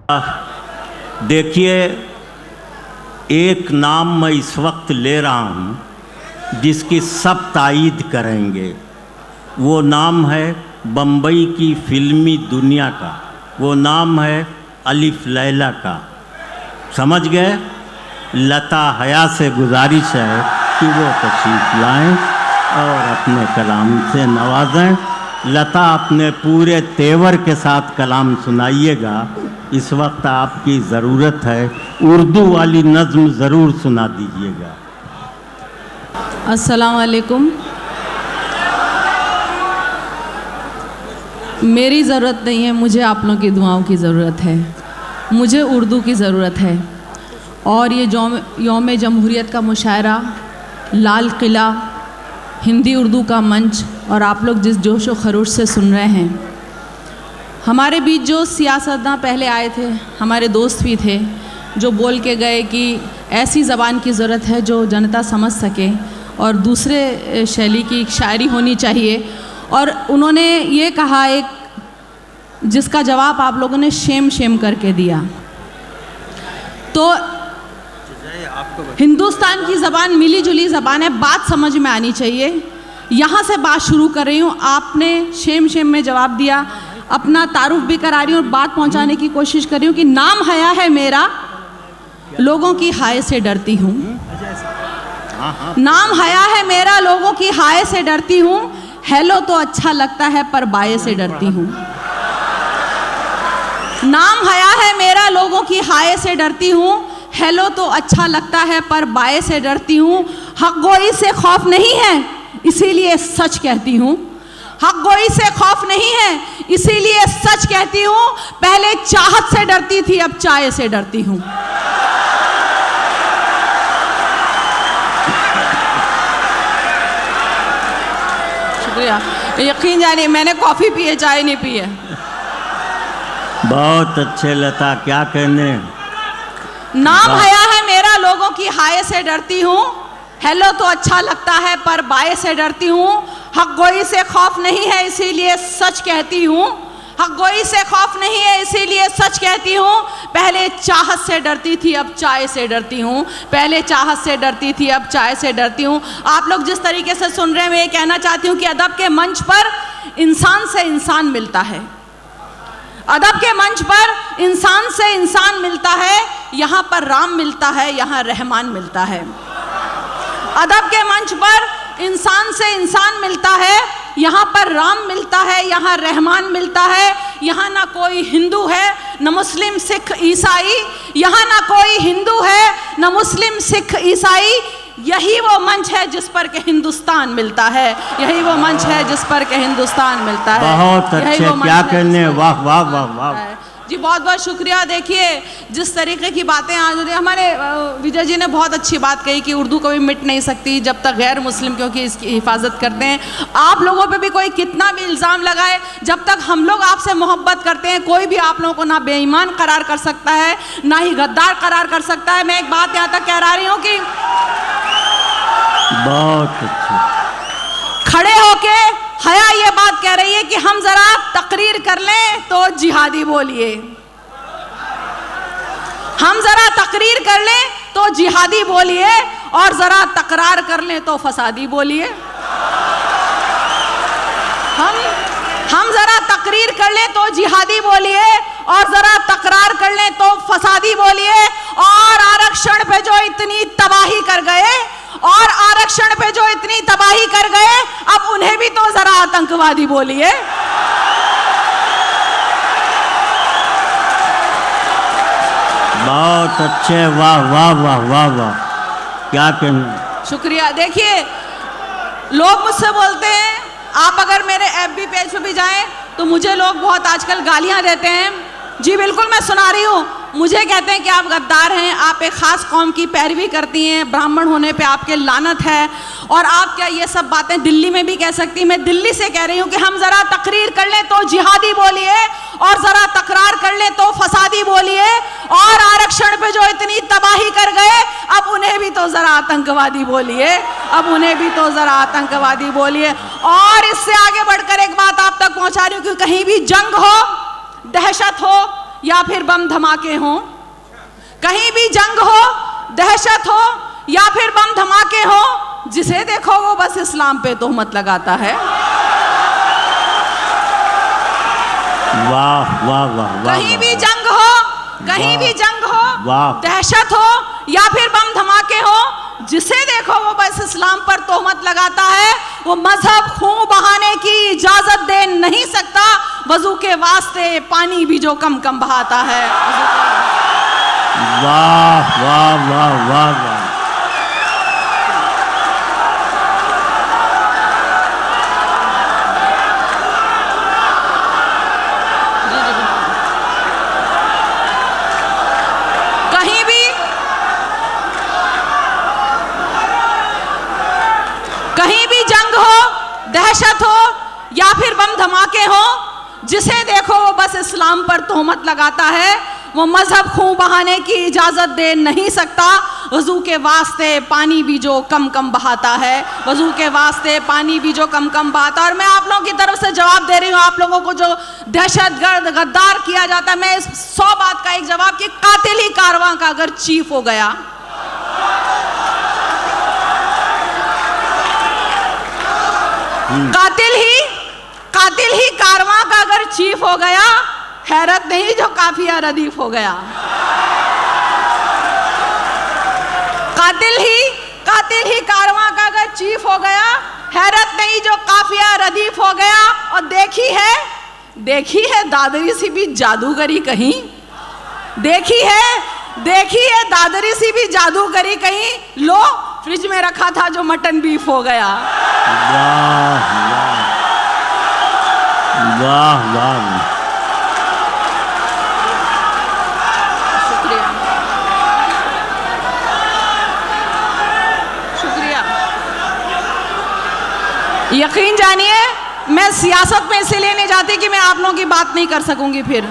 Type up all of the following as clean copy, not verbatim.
देखिए, एक नाम मैं इस वक्त ले रहा हूँ जिसकी सब तायीद करेंगे। वो नाम है बम्बई की फिल्मी दुनिया का, वो नाम है अलिफ लैला का। समझ गए? लता हया से गुजारिश है कि वो तशरीफ़ लाएं और अपने कलाम से नवाजें। लता अपने पूरे तेवर के साथ कलाम सुनाइएगा। इस वक्त आपकी ज़रूरत है, उर्दू वाली नज़्म ज़रूर सुना दीजिएगा। अस्सलाम वालेकुम। मेरी ज़रूरत नहीं है, मुझे आप लोगों की दुआओं की ज़रूरत है। मुझे उर्दू की ज़रूरत है। और ये यौम जमहूरियत का मुशायरा, लाल किला, हिंदी उर्दू का मंच और आप लोग जिस जोश व खरोश से सुन रहे हैं, हमारे बीच जो सियासतदान पहले आए थे, हमारे दोस्त भी थे, जो बोल के गए कि ऐसी ज़बान की ज़रूरत है जो जनता समझ सके और दूसरे शैली की शायरी होनी चाहिए। और उन्होंने ये कहा, एक जिसका जवाब आप लोगों ने शेम शेम करके दिया। तो हिंदुस्तान की ज़बान मिली जुली ज़बान है, बात समझ में आनी चाहिए। यहाँ से बात शुरू कर रही हूँ। आपने शेम शेम में जवाब दिया, अपना तारुफ भी करा रही हूँ और बात पहुँचाने की कोशिश कर रही हूँ कि नाम हया है मेरा, लोगों की हाय से डरती हूँ। नाम हया है मेरा, लोगों की हाय से डरती हूँ। हेलो तो अच्छा लगता है पर बाय से डरती हूँ। नाम हया है मेरा, लोगों की हाय से डरती हूँ। हेलो तो अच्छा लगता है पर बाय से डरती हूँ। हक गोई से खौफ नहीं है इसीलिए सच कहती हूँ। हक गोई से खौफ नहीं है इसीलिए सच कहती हूँ। पहले चाहत से डरती थी, अब चाय से डरती हूँ। शुक्रिया। यकीन जानिए, मैंने कॉफ़ी पी है, चाय नहीं पी है। बहुत अच्छे लता, क्या कहने। नाम हया है मेरा, लोगों की हाय से डरती हूँ। हेलो तो अच्छा लगता है पर बाय से डरती हूँ। हक गोई से खौफ नहीं है इसीलिए सच कहती हूँ। हक गोई से खौफ नहीं है इसीलिए सच कहती हूँ। पहले चाहत से डरती थी, अब चाय से डरती हूँ। पहले चाहत से डरती थी, अब चाय से डरती हूँ। आप लोग जिस तरीके से सुन रहे हैं, मैं ये कहना चाहती हूँ कि अदब के मंच पर इंसान से इंसान मिलता है। अदब के मंच पर इंसान से इंसान मिलता है। यहाँ पर राम मिलता है, यहाँ रहमान मिलता है। अदब के मंच पर इंसान से इंसान मिलता है। यहाँ पर राम मिलता है, यहाँ रहमान मिलता है। यहाँ ना कोई हिंदू है, न मुस्लिम सिख ईसाई। यहाँ ना कोई हिंदू है, न मुस्लिम सिख ईसाई। यही वो मंच है जिस पर के हिंदुस्तान मिलता है। यही वो मंच है जिस पर के हिंदुस्तान मिलता है। बहुत अच्छे, क्या कहने। वाह वाह वाह वाह जी, बहुत बहुत शुक्रिया। देखिए, जिस तरीके की बातें आज हमारे विजय जी ने बहुत अच्छी बात कही कि उर्दू कभी मिट नहीं सकती जब तक गैर मुस्लिम क्योंकि इसकी हिफाजत करते हैं। आप लोगों पे भी कोई कितना भी इल्ज़ाम लगाए, जब तक हम लोग आपसे मोहब्बत करते हैं, कोई भी आप लोगों को ना बेईमान करार कर सकता है, ना ही गद्दार करार कर सकता है। मैं एक बात यहाँ तक कह रही हूँ कि बहुत अच्छे खड़े होके हया ये बात कह रही है कि हम जरा तकरीर कर लें तो जिहादी बोलिए। हम जरा तकरीर कर लें तो जिहादी बोलिए और जरा तकरार कर लें तो फसादी बोलिए। हम जरा तकरीर कर लें तो जिहादी बोलिए और जरा तकरार कर लें तो फसादी बोलिए। और आरक्षण पे जो इतनी तबाही कर गए, और आरक्षण पे जो इतनी तबाही कर गए, अब उन्हें भी तो जरा आतंकवादी बोलिए। बहुत अच्छे, वाह वाह वाह वाह वाह, क्या कहना। शुक्रिया। देखिए, लोग मुझसे बोलते हैं, आप अगर मेरे एफबी पेज पे भी जाएं तो मुझे लोग बहुत आजकल गालियां देते हैं। जी बिल्कुल, मैं सुना रही हूँ। मुझे कहते हैं कि आप गद्दार हैं, आप एक ख़ास कौम की पैरवी करती हैं, ब्राह्मण होने पे आपके लानत है, और आप क्या ये सब बातें दिल्ली में भी कह सकती हैं। मैं दिल्ली से कह रही हूँ कि हम ज़रा तकरीर कर लें तो जिहादी बोलिए और ज़रा तकरार कर लें तो फसादी बोलिए। और आरक्षण पे जो इतनी तबाही कर गए, अब उन्हें भी तो ज़रा आतंकवादी बोलिए। अब उन्हें भी तो ज़रा आतंकवादी बोलिए। और इससे आगे बढ़कर एक बात आप तक पहुँचा रही हूँ कि कहीं भी जंग हो, दहशत हो या फिर बम धमाके हों, कहीं भी जंग हो, दहशत हो या फिर बम धमाके हो, जिसे देखो वो बस इस्लाम पे तोहमत लगाता है। वाह वाह वाह वाह। कहीं भी जंग हो, कहीं भी जंग हो, वाह। दहशत हो या फिर बम धमाके हो, जिसे देखो वो बस इस्लाम पर तोहमत लगाता है। वो मजहब खून बहाने की इजाजत दे नहीं सकता, वजू के वास्ते पानी भी जो कम कम बहाता है। वाह वाह वाह वाह वाह। कहीं भी जंग हो, दहशत हो या फिर बम धमाके हो, जिसे देखो वो बस इस्लाम पर तोहमत लगाता है। वो मजहब खून बहाने की इजाजत दे नहीं सकता, वजू के वास्ते पानी भी जो कम कम बहाता है। वजू के वास्ते पानी भी जो कम कम बहाता है। और मैं आप लोगों की तरफ से जवाब दे रही हूँ, आप लोगों को जो दहशतगर्द गद्दार किया जाता है, मैं इस 100 बात का एक जवाब कि कातिल ही कारवां का अगर चीफ हो गया, कातिल ही कारवां का अगर चीफ हो गया, हैरत नहीं जो काफिया रदीफ हो गया। कातिल ही कारवां का अगर चीफ हो गया, हैरत नहीं जो काफिया रदीफ हो गया। और देखी है दादरी सी भी जादूगरी कहीं, देखी है दादरी सी भी जादूगरी कहीं, लो फ्रिज में रखा था जो मटन बीफ हो गया। वाह वाह वाह। शुक्रिया। यकीन जानिए, मैं सियासत में इसीलिए नहीं जाती कि मैं आप लोगों की बात नहीं कर सकूंगी। फिर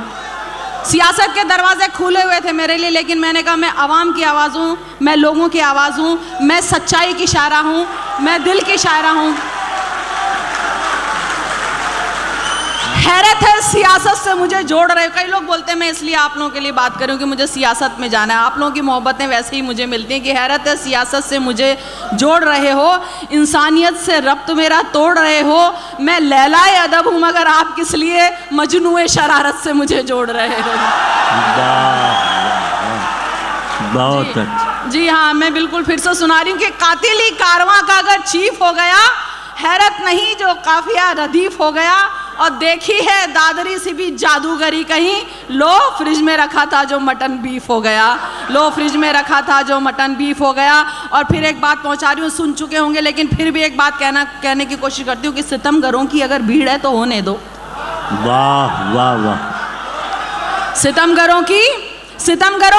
सियासत के दरवाजे खुले हुए थे मेरे लिए, लेकिन मैंने कहा मैं आवाम की आवाज़ हूँ, मैं लोगों की आवाज़ हूँ, मैं सच्चाई की शायरा हूँ, मैं दिल की शायरा हूँ। हैरत है सियासत से मुझे जोड़ रहे। कई लोग बोलते हैं मैं इसलिए आप लोगों के लिए बात करूं कि मुझे सियासत में जाना है। आप लोगों की मोहब्बतें वैसे ही मुझे मिलती हैं कि हैरत है सियासत से मुझे जोड़ रहे हो, इंसानियत से रब्त मेरा तोड़ रहे हो। मैं लैलाए अदब हूं मगर आप किस लिए मजनूए शरारत से मुझे जोड़ रहे हो। बहुत अच्छा। जी हाँ, मैं बिल्कुल फिर से सुना रही हूँ कि कातिल ही कारवां का अगर चीफ हो गया, हैरत नहीं जो काफिया रदीफ हो गया। और देखी है दादरी सी भी जादूगरी कहीं, लो फ्रिज में रखा था जो मटन बीफ हो गया, लो फ्रिज में रखा था जो मटन बीफ हो गया। और फिर एक बात पहुंचा रही हूँ, सुन चुके होंगे लेकिन फिर भी एक बात कहने की कोशिश करती हूँ कि सितमगरों की अगर भीड़ है तो होने दो। वाह वाह वाह। सितमगरों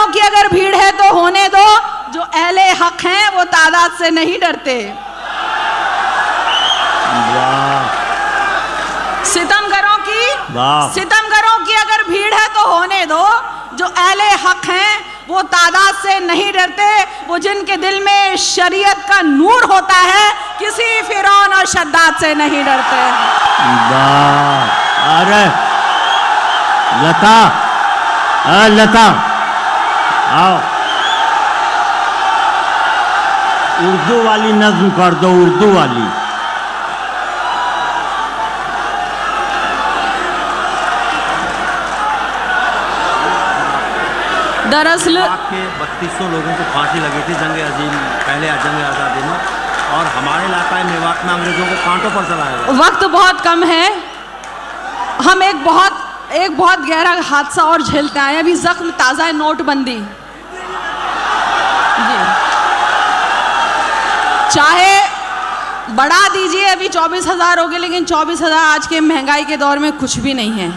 की अगर भीड़ है तो होने दो, जो अहले हक हैं वो तादाद से नहीं डरते। सितमगरों की अगर भीड़ है तो होने दो, जो अहले हक हैं वो तादाद से नहीं डरते। वो जिनके दिल में शरीयत का नूर होता है, किसी फिरौन और शद्दाद से नहीं डरते। वाह। अरे लता आओ, उर्दू वाली नज्म कर दो, उर्दू वाली। दरअसल 3200 लोगों को फांसी लगी थी पहले जंग आज़ादी में, और हमारे इलाका मेवात में अंग्रेजों को कांटों पर चलाया गया। वक्त बहुत कम है, हम एक बहुत गहरा हादसा और झेलते आए। अभी जख्म ताज़ा है, नोटबंदी। जी, चाहे बढ़ा दीजिए, अभी 24,000 हो गए, लेकिन 24,000 आज के महंगाई के दौर में कुछ भी नहीं है।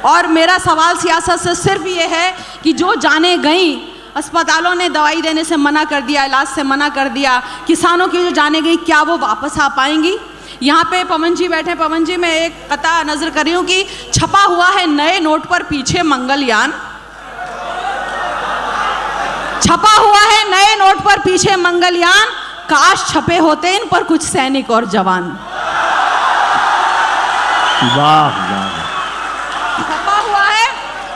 और मेरा सवाल सियासत से सिर्फ ये है कि जो जाने गई, अस्पतालों ने दवाई देने से मना कर दिया, इलाज से मना कर दिया, किसानों की जो जाने गई, क्या वो वापस आ पाएंगी? यहाँ पे पवन जी बैठे। पवन जी, मैं एक कथा नजर कर रही हूँ कि छपा हुआ है नए नोट पर पीछे मंगलयान, छपा हुआ है नए नोट पर पीछे मंगलयान, काश छपे होते इन पर कुछ सैनिक और जवान। वाह वाह।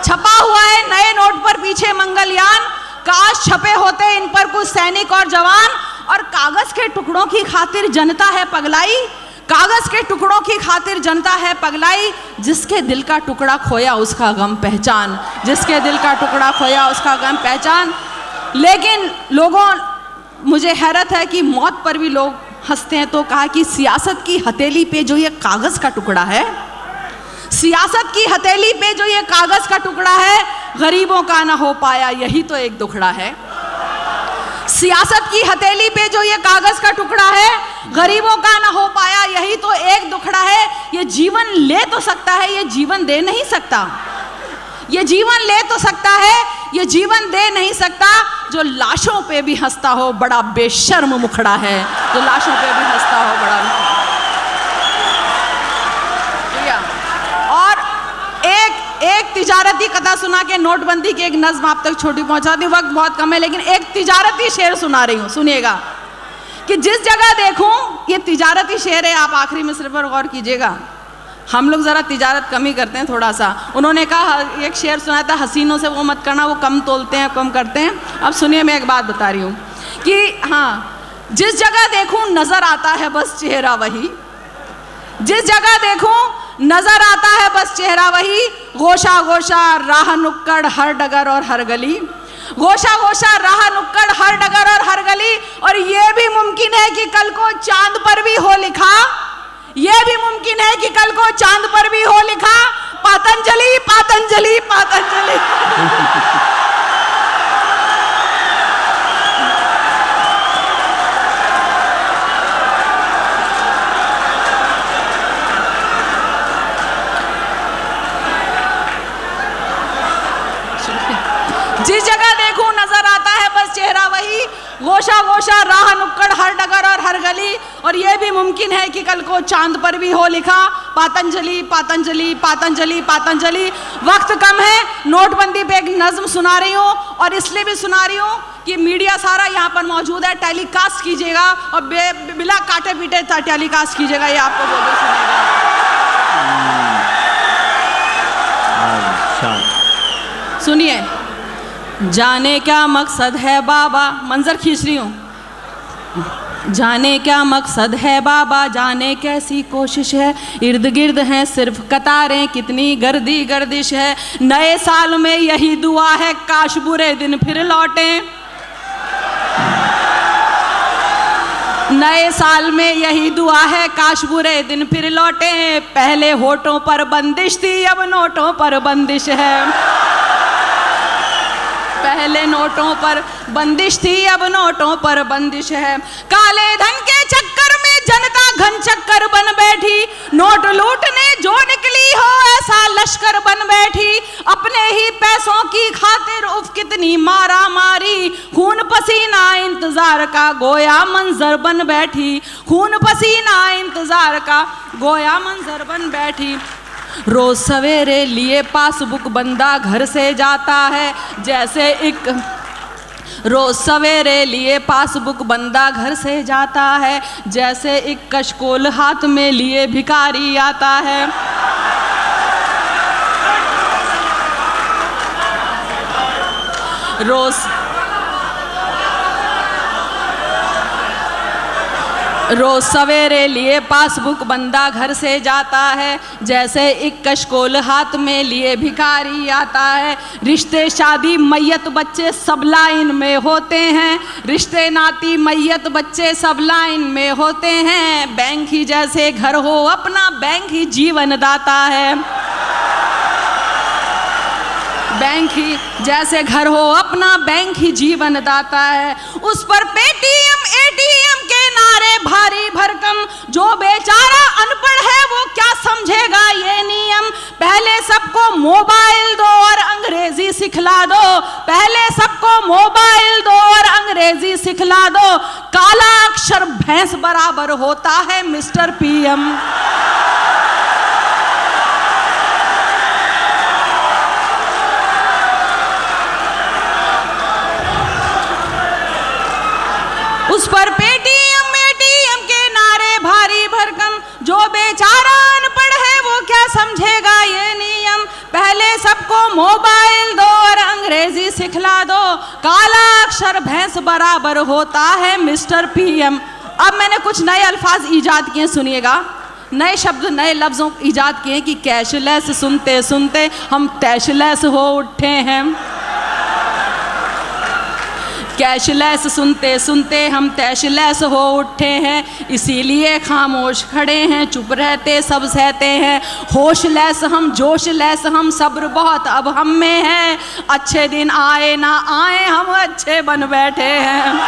छपा हुआ है सैनिक और जवान, और कागज के टुकड़ों की खातिर जनता है पगलाई, कागज के टुकड़ों की खातिर जनता है पगलाई, जिसके दिल का टुकड़ा खोया उसका गम पहचान, जिसके दिल का टुकड़ा खोया उसका गम पहचान। लेकिन लोगों, मुझे हैरत है कि मौत पर भी लोग हंसते हैं। तो कहा कि सियासत की हथेली पे जो ये कागज का टुकड़ा है, सियासत की हथेली पे जो ये कागज का टुकड़ा है, गरीबों का ना हो पाया यही तो एक दुखड़ा है। सियासत की हथेली पे जो ये कागज का टुकड़ा है, गरीबों का ना हो पाया यही तो एक दुखड़ा है। ये जीवन ले तो सकता है, ये जीवन दे नहीं सकता। ये जीवन ले तो सकता है, ये जीवन दे नहीं सकता। जो लाशों पे भी हंसता हो बड़ा बेशर्म मुखड़ा है, जो लाशों पे भी हंसता हो बड़ा। और एक तिजारती कथा सुना के नोटबंदी की एक नज्म आप तक छोटी पहुंचा दी। वक्त बहुत कम है, लेकिन एक तिजारती शेर सुना रही हूं, सुनिएगा। कि जिस जगह देखूं, ये तिजारती शेर है, आप आखिरी मिसरे पर गौर कीजिएगा। हम लोग ज़रा तिजारत कम ही करते हैं थोड़ा सा। उन्होंने कहा, एक शेर सुनाया था, हसीनों से वो मत करना, वो कम तोलते हैं, कम करते हैं। अब सुनिए, मैं एक बात बता रही हूँ कि हाँ, जिस जगह देखूं नज़र आता है बस चेहरा वही, जिस जगह देखूं नजर आता है बस चेहरा वही। गोशा गोशा राह नुक्कड़ हर डगर और हर गली, गोशा गोशा राह नुक्कड़ हर डगर और हर गली। और ये भी मुमकिन है कि कल को चांद पर भी हो लिखा, ये भी मुमकिन है कि कल को चांद पर भी हो लिखा, पातंजलि पातंजलि पातंजलि। जिस जगह देखूं नजर आता है बस चेहरा वही, गोशा गोशा राह नुक्कड़ हर डगर और हर गली। और यह भी मुमकिन है कि कल को चांद पर भी हो लिखा, पातंजलि पातंजलि पातंजलि पातंजलि। वक्त कम है, नोटबंदी पे एक नज्म सुना रही हूँ, और इसलिए भी सुना रही हूँ कि मीडिया सारा यहाँ पर मौजूद है, टेलीकास्ट कीजिएगा और बिना काटे पीटे टेलीकास्ट कीजिएगा, ये आपको बोल सुनेगा। सुनिए, जाने क्या मकसद है बाबा, मंजर खींच रही हूँ। जाने क्या मकसद है बाबा, जाने कैसी कोशिश है, इर्द गिर्द हैं सिर्फ कतारें, कितनी गर्दी गर्दिश है। नए साल में यही दुआ है, काश बुरे दिन फिर लौटें। नए साल में यही दुआ है, काश बुरे दिन फिर लौटें। पहले होठों पर बंदिश थी, अब नोटों पर बंदिश है। पहले नोटों पर बंदिश थी, अब नोटों पर बंदिश है। काले धन के चक्कर में जनता घन चक्कर बन बैठी, नोट लूटने जो निकली हो ऐसा लश्कर बन बैठी। अपने ही पैसों की खातिर उफ कितनी मारा मारी, खून पसीना इंतजार का गोया मंजर बन बैठी, खून पसीना इंतजार का गोया मंजर बन बैठी। रोज सवेरे लिए पासबुक बंदा घर से जाता है, जैसे एक रोज सवेरे लिए पासबुक बंदा घर से जाता है, जैसे एक कशकोल हाथ में लिए भिखारी आता है। रोज सवेरे लिए पासबुक बंदा घर से जाता है, जैसे एक कशकोल हाथ में लिए भिखारी आता है। रिश्ते शादी मैयत बच्चे सब लाइन में होते हैं, रिश्ते नाती मैयत बच्चे सब लाइन में होते हैं। बैंक ही जैसे घर हो अपना, बैंक ही जीवन दाता है। बैंक ही जैसे घर हो अपना, बैंक ही जीवन दाता है। उस पर पेटीएम एटीएम के नारे भारी भरकम, जो बेचारा अनपढ़ है वो क्या समझेगा ये नियम। पहले सबको मोबाइल दो और अंग्रेजी सिखला दो, पहले सबको मोबाइल दो और अंग्रेजी सिखला दो। काला अक्षर भैंस बराबर होता है मिस्टर पीएम। उस पर पेटीएम एटीएम के नारे भारी भरकम, जो बेचारा अनपढ़ है वो क्या समझेगा ये नियम। पहले सबको मोबाइल दो और अंग्रेजी सिखला दो, काला अक्षर भैंस बराबर होता है मिस्टर पीएम। अब मैंने कुछ नए अल्फाज ईजाद किए, सुनिएगा। नए शब्द नए लफ्ज़ों ईजाद किए कि कैशलेस सुनते सुनते हम कैशलेस हो उठे हैं। कैशलेस सुनते सुनते हम कैशलेस हो उठे हैं, इसीलिए खामोश खड़े हैं, चुप रहते सब सहते हैं। होशलेस हम जोशलेस हम सब्र बहुत अब हम में है, अच्छे दिन आए ना आए हम अच्छे बन बैठे हैं।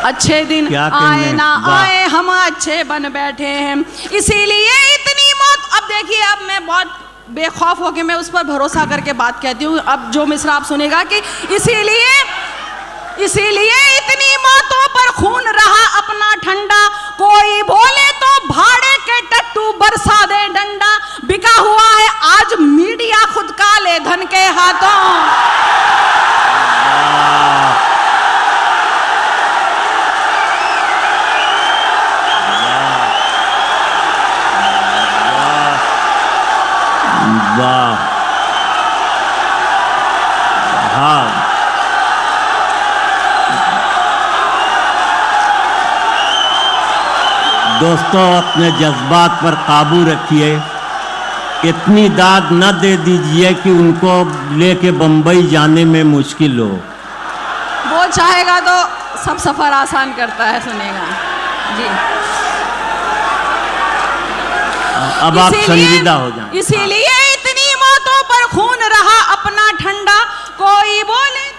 अच्छे दिन आए ना आए हम अच्छे बन बैठे हैं, इसीलिए इतनी मौत। अब देखिए, अब मैं बहुत बेखौफ होके मैं उस पर भरोसा करके बात कहती हूँ। अब जो मिसरा आप सुनेगा कि इसीलिए इतनी मौतों पर खून रहा अपना ठंडा, कोई बोले तो भाड़े के टट्टू बरसा दे डंडा, बिका हुआ है आज मीडिया खुद काले धन के हाथों। वाह, हाँ, दोस्तों अपने जज्बात पर काबू रखिए, इतनी दाद न दे दीजिए कि उनको लेके बम्बई जाने में मुश्किल हो। वो चाहेगा तो सब सफ़र आसान करता है, सुनेगा जी। अब आप संजीदा हो जाएं। इसीलिए इतनी मौतों पर खून रहा अपना ठंडा, कोई बोले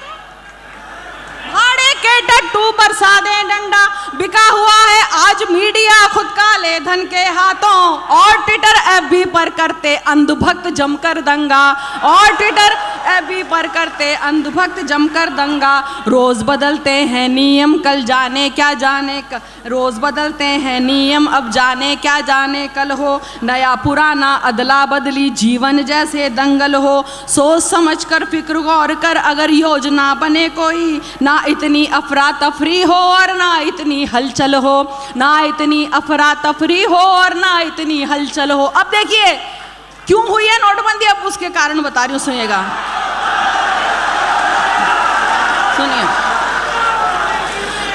भाड़े के टट्टू बरसा दे डंडा, बिका हुआ है आज मीडिया खुद काले धन के हाथों। और ट्विटर एफबी पर करते अंधभक्त जमकर दंगा, और ट्विटर एफबी पर करते अंधभक्त जमकर दंगा। रोज बदलते हैं नियम, कल जाने क्या जाने रोज बदलते हैं नियम, अब जाने क्या जाने कल हो। नया पुराना अदला बदली जीवन जैसे दंगल हो। सोच समझ कर फिक्र गौर कर अगर योजना बने कोई, ना इतनी अफरा तफरी हो और ना इतनी हलचल हो, ना इतनी अफरा तफरी हो और ना इतनी हलचल हो। अब देखिए क्यों हुई है नोटबंदी, अब उसके कारण बता रही हूँ, सुनिएगा, सुनिए।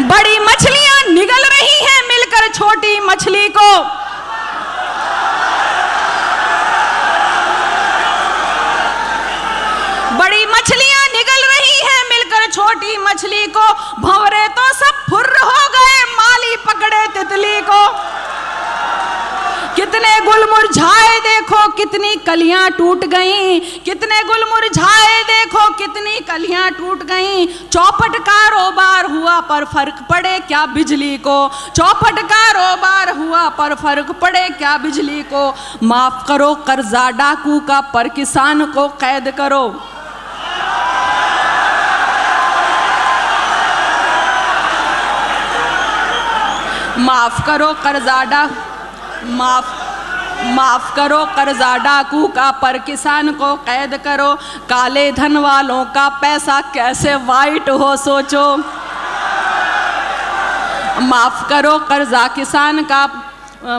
बड़ी मछलियां निगल रही हैं मिलकर छोटी मछली को, बड़ी मछलियां निगल रही हैं मिलकर छोटी मछली को। भंवरे तो सब फुर्र हो गए माली पकड़े तितली को। कितने गुल मुरझाए देखो कितनी कलियां टूट गईं, कितने गुल मुरझाए देखो कितनी कलियां टूट गईं। चौपट कारोबार हुआ पर फर्क पड़े क्या बिजली को, चौपट कारोबार हुआ पर फर्क पड़े क्या बिजली को। माफ करो कर्जा डाकू का पर किसान को कैद करो। माफ करो कर्जा डाकू, माफ करो कर्जा डाकू का पर किसान को कैद करो। काले धन वालों का पैसा कैसे वाइट हो सोचो। माफ करो कर्जा किसान का,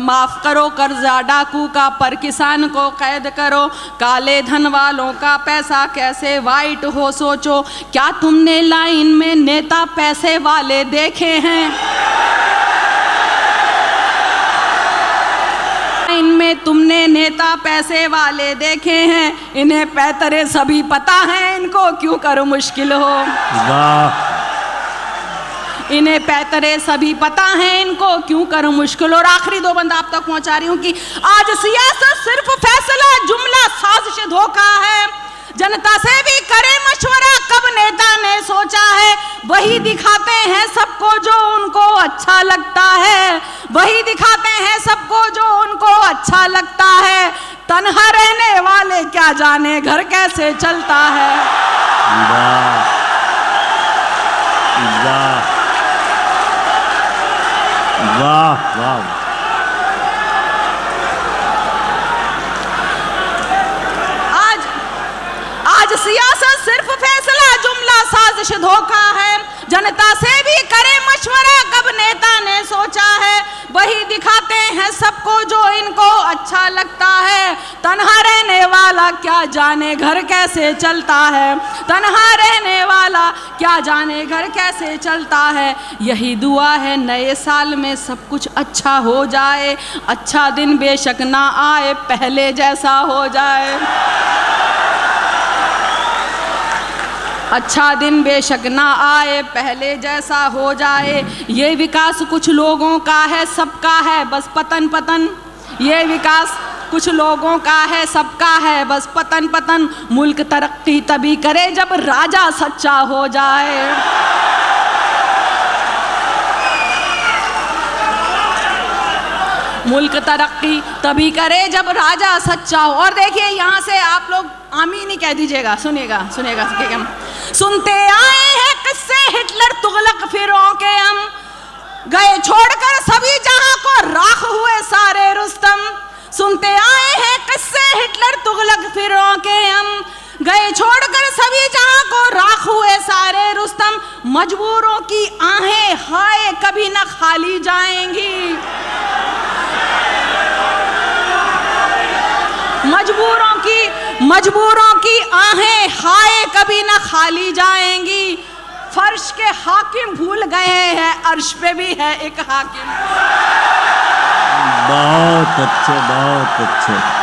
माफ करो कर्जा डाकू का पर किसान को कैद करो। काले धन वालों का पैसा कैसे वाइट हो सोचो। क्या तुमने लाइन में नेता पैसे वाले देखे हैं, इनमें तुमने नेता पैसे वाले देखे हैं। इन्हें पैतरे सभी पता है इनको क्यों करो मुश्किल हो। वाह, इन्हें पैतरे सभी पता है इनको क्यों करो मुश्किल। और आखिरी दो बंदा आप तक पहुंचा रही हूं कि आज सियासत सिर्फ फैसला जुमला साजिश धोखा है। जनता से भी करे मशवरा कब नेता ने सोचा है। वही दिखाते हैं सबको जो उनको अच्छा लगता है, वही दिखाते हैं सबको जो उनको अच्छा लगता है। तन्हा रहने वाले क्या जाने घर कैसे चलता है। वाह, वाह, वाह, वाह। आज सियासत सिर्फ फैसला जुमला साजिश धोखा है। जनता से भी करे मशवरा, कब नेता ने सोचा है। वही दिखाते हैं सबको जो इनको अच्छा लगता है। तन्हा रहने वाला क्या जाने घर कैसे चलता है। तन्हा रहने वाला क्या जाने घर कैसे चलता है। यही दुआ है नए साल में सब कुछ अच्छा हो जाए। अच्छा दिन बेशक ना आए, पहले जैसा हो जाए। अच्छा दिन बेशक ना आए, पहले जैसा हो जाए। ये विकास कुछ लोगों का है, सबका है बस पतन पतन। ये विकास कुछ लोगों का है, सबका है बस पतन पतन। मुल्क तरक्की तभी करे जब राजा सच्चा हो जाए। मुल्क तरक्की तभी करे जब राजा सच्चा हो। और देखिए यहाँ से आप लोग आमीन ही कह दीजिएगा। सुनिएगा सुनिएगा, ठीक है। सुनते आए हैं किस्से हिटलर तुगलक फिरों के, हम गए छोड़कर सभी जहां को, राख हुए सारे रुस्तम। सुनते आए हैं किस्से हिटलर तुगलक फिरों के, हम गए छोड़कर सभी जहां को, राख हुए सारे रुस्तम। मजबूरों की आहें हाय कभी न खाली जाएंगी। मजबूरों की आहें हाय कभी न खाली जाएंगी। फर्श के हाकिम भूल गए हैं, अर्श पे भी है एक हाकिम। बहुत अच्छे, बहुत अच्छे।